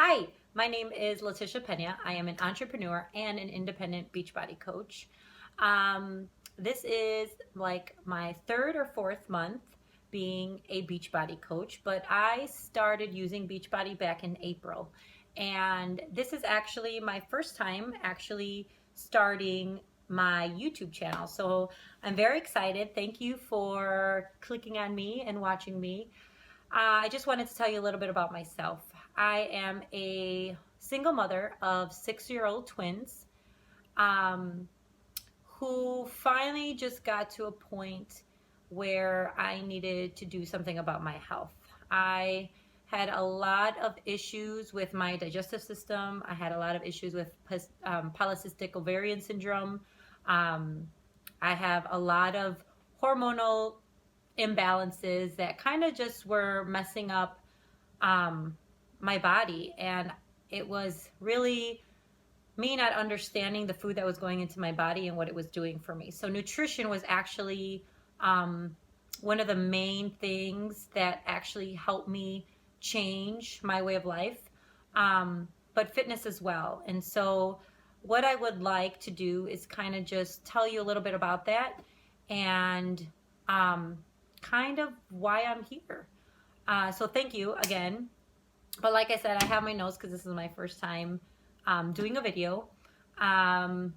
Hi, my name is Letisha Pena. I am an entrepreneur and an independent Beachbody coach. Um, this is like my third or fourth month being a Beachbody coach, but I started using Beachbody back in April. And this is actually my first time actually starting my YouTube channel. So I'm very excited. Thank you for clicking on me and watching me. I just wanted to tell you a little bit about myself. I am a single mother of 6-year-old twins um, who finally just got to a point where I needed to do something about my health. I had a lot of issues with my digestive system. I had a lot of issues with polycystic ovarian syndrome. Um, I have a lot of hormonal imbalances that kind of just were messing up um, my body. And it was really me not understanding the food that was going into my body and what it was doing for me. So, nutrition was actually um, one of the main things that actually helped me change my way of life, but fitness as well. And so, what I would like to do is kind of just tell you a little bit about that and um, kind of why I'm here. So thank you again. But like I said, I have my notes because this is my first time doing a video. Um,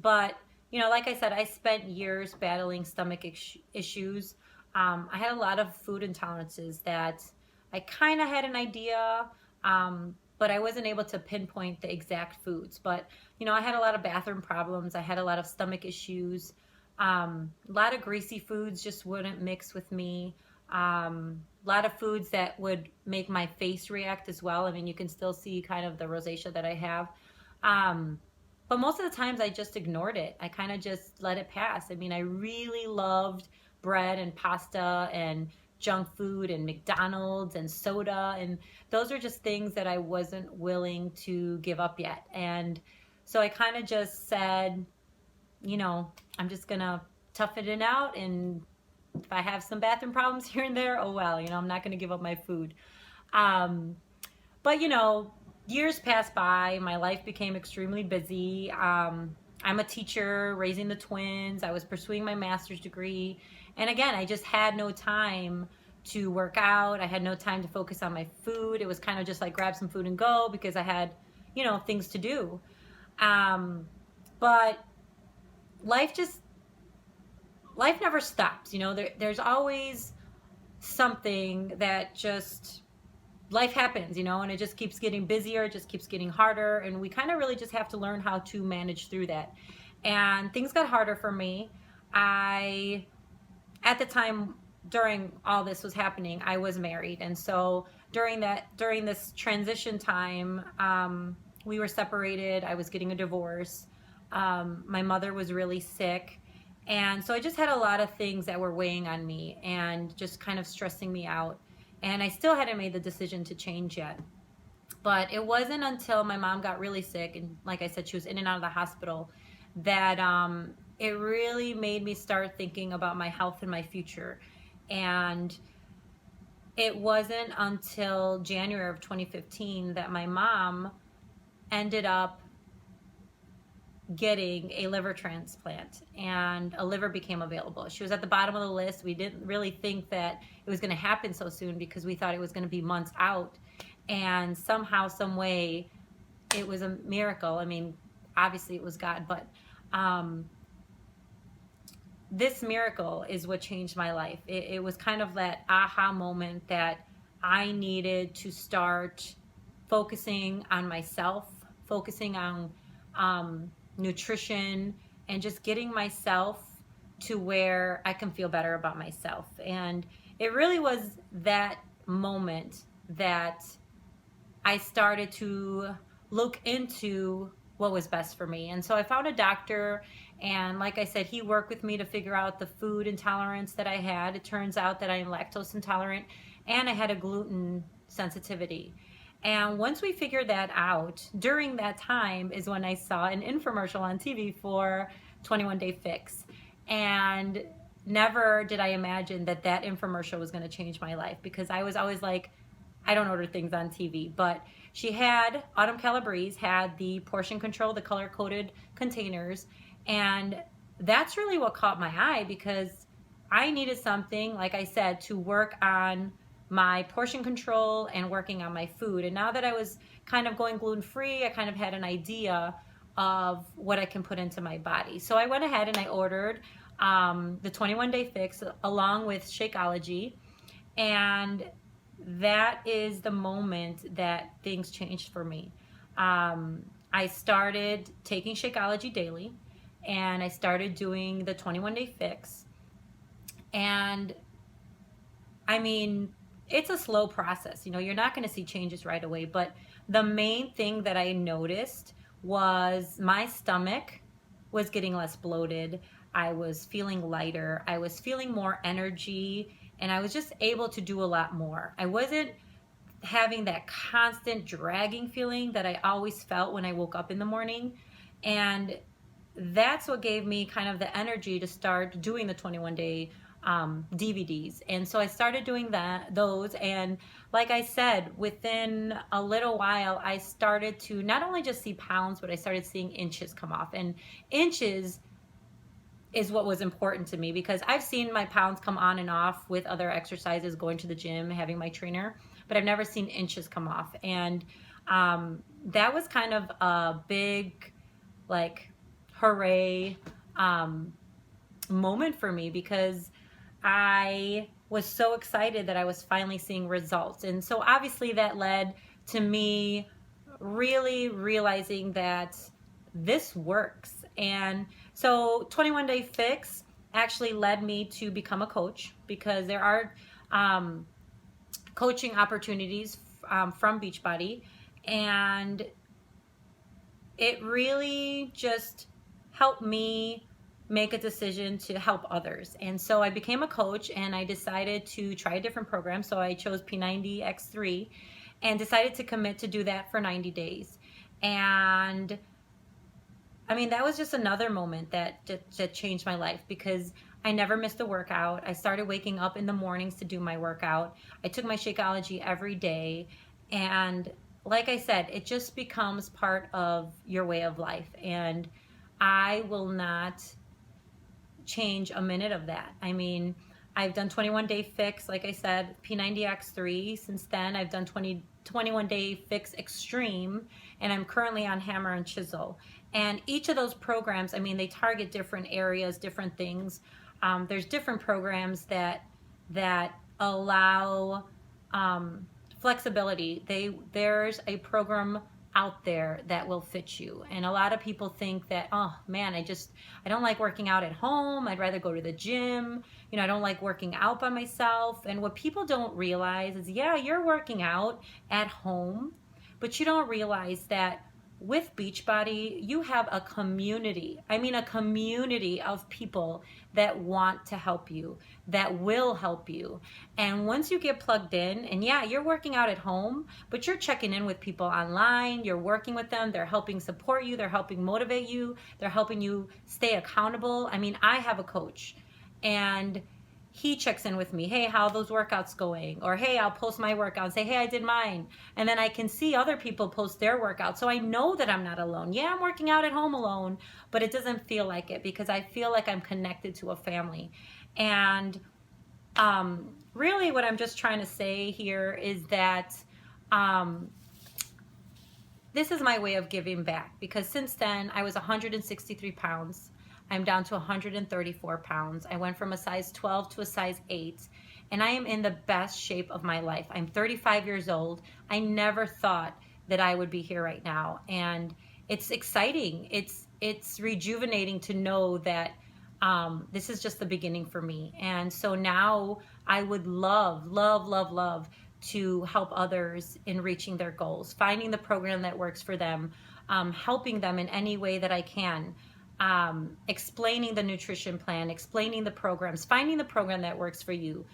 but like I said, I spent years battling stomach issues. I had a lot of food intolerances that I kind of had an idea, but I wasn't able to pinpoint the exact foods. But I had a lot of bathroom problems. I had a lot of stomach issues. A lot of greasy foods just wouldn't mix with me. A lot of foods that would make my face react as well. I mean, you can still see kind of the rosacea that I have. Um, but most of the times I just ignored it. I kind of just let it pass. I mean, I really loved bread and pasta and junk food and McDonald's and soda. And those are just things that I wasn't willing to give up yet. And so I kind of just said, I'm just going to tough it out. And if I have some bathroom problems here and there, oh well, I'm not going to give up my food. Um, but years passed by. My life became extremely busy. I'm a teacher raising the twins. I was pursuing my master's degree. And again, I just had no time to work out. I had no time to focus on my food. It was kind of just like grab some food and go because I had, things to do. But life just life never stops. There's always something that just life happens, and it just keeps getting busier, it just keeps getting harder, and we kind of really just have to learn how to manage through that. And things got harder for me. I At the time during all this was happening, I was married, and so during this transition time, we were separated. I was getting a divorce. My mother was really sick. And so I just had a lot of things that were weighing on me and just kind of stressing me out. And I still hadn't made the decision to change yet. But it wasn't until my mom got really sick, and like I said, she was in and out of the hospital, that it really made me start thinking about my health and my future. And it wasn't until January of 2015 that my mom ended up getting a liver transplant, and a liver became available. She was at the bottom of the list. We didn't really think that it was going to happen so soon because we thought it was going to be months out. And somehow, some way, it was a miracle. I mean, obviously it was God, but this miracle is what changed my life. It was kind of that aha moment that I needed to start focusing on myself, focusing on nutrition, and just getting myself to where I can feel better about myself. And it really was that moment that I started to look into what was best for me. And so I found a doctor, and like I said, he worked with me to figure out the food intolerance that I had. It turns out that I am lactose intolerant, and I had a gluten sensitivity. And once we figured that out, during that time is when I saw an infomercial on TV for 21 Day Fix. And never did I imagine that that infomercial was going to change my life, because I was always like, I don't order things on TV, but she had, Autumn Calabrese had the portion control, the color coded containers. And that's really what caught my eye, because I needed something, like I said, to work on my portion control and working on my food. And now that I was kind of going gluten-free, I kind of had an idea of what I can put into my body. So I went ahead and I ordered the 21-day fix along with Shakeology. And that is the moment that things changed for me. I started taking Shakeology daily, and I started doing the 21-day fix. And I mean, it's a slow process. You know, you're not going to see changes right away. But the main thing that I noticed was my stomach was getting less bloated. I was feeling lighter. I was feeling more energy. And I was just able to do a lot more. I wasn't having that constant dragging feeling that I always felt when I woke up in the morning. And that's what gave me kind of the energy to start doing the 21-day DVDs. And so I started doing those. And like I said, within a little while, I started to not only just see pounds, but I started seeing inches come off. And inches is what was important to me, because I've seen my pounds come on and off with other exercises, going to the gym, having my trainer, but I've never seen inches come off. And that was kind of a big, like, hooray moment for me, because I was so excited that I was finally seeing results. And so obviously that led to me really realizing that this works. And so 21-day fix actually led me to become a coach, because there are coaching opportunities from Beachbody, and it really just helped me make a decision to help others. And so I became a coach, and I decided to try a different program. So I chose P90X3 and decided to commit to do that for 90 days. And I mean, that was just another moment that changed my life, because I never missed a workout. I started waking up in the mornings to do my workout. I took my Shakeology every day. And like I said, it just becomes part of your way of life. And I will not change a minute of that. I mean, I've done 21-day fix, like I said, P90X3. Since then, I've done 21-day fix extreme, and I'm currently on hammer and chisel. And each of those programs, I mean, they target different areas, different things. There's different programs that allow flexibility. There's a program out there that will fit you. And a lot of people think that, oh man, I don't like working out at home. I'd rather go to the gym. You know, I don't like working out by myself. And what people don't realize is, yeah, you're working out at home, but you don't realize that with Beachbody, you have a community. I mean, a community of people that want to help you, that will help you. And once you get plugged in, and yeah, you're working out at home, but you're checking in with people online, you're working with them, they're helping support you, they're helping motivate you, they're helping you stay accountable. I mean, I have a coach, and he checks in with me. Hey, how are those workouts going? Or hey, I'll post my workout and say, hey, I did mine. And then I can see other people post their workouts. So I know that I'm not alone. Yeah, I'm working out at home alone, but it doesn't feel like it, because I feel like I'm connected to a family. And really what I'm just trying to say here is that this is my way of giving back, because since then I was 163 pounds. I'm down to 134 pounds. I went from a size 12 to a size 8, and I am in the best shape of my life. I'm 35 years old. I never thought that I would be here right now, and it's exciting. It's rejuvenating to know that this is just the beginning for me. And so now I would love, love, love, love to help others in reaching their goals, finding the program that works for them, helping them in any way that I can. Explaining the nutrition plan, explaining the programs, finding the program that works for you,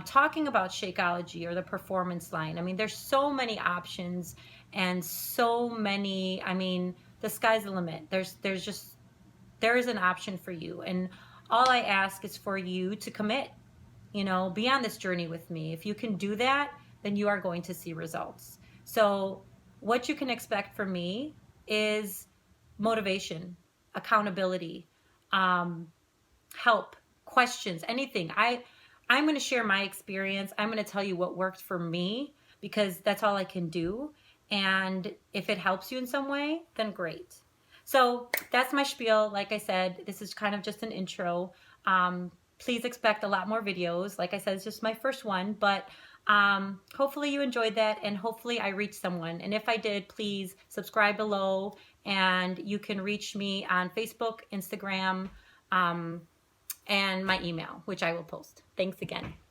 talking about Shakeology or the performance line. I mean, there's so many options, and so many, I mean, the sky's the limit. There is an option for you. And all I ask is for you to commit, you know, be on this journey with me. If you can do that, then you are going to see results. So what you can expect from me is motivation, accountability, help, questions, anything. I'm going to share my experience. I'm going to tell you what worked for me because that's all I can do. And if it helps you in some way, then great. So that's my spiel. Like I said, this is kind of just an intro. Please expect a lot more videos. Like I said, it's just my first one, but hopefully you enjoyed that and hopefully I reached someone. And if I did, please subscribe below, and you can reach me on Facebook, Instagram, and my email, which I will post. Thanks again.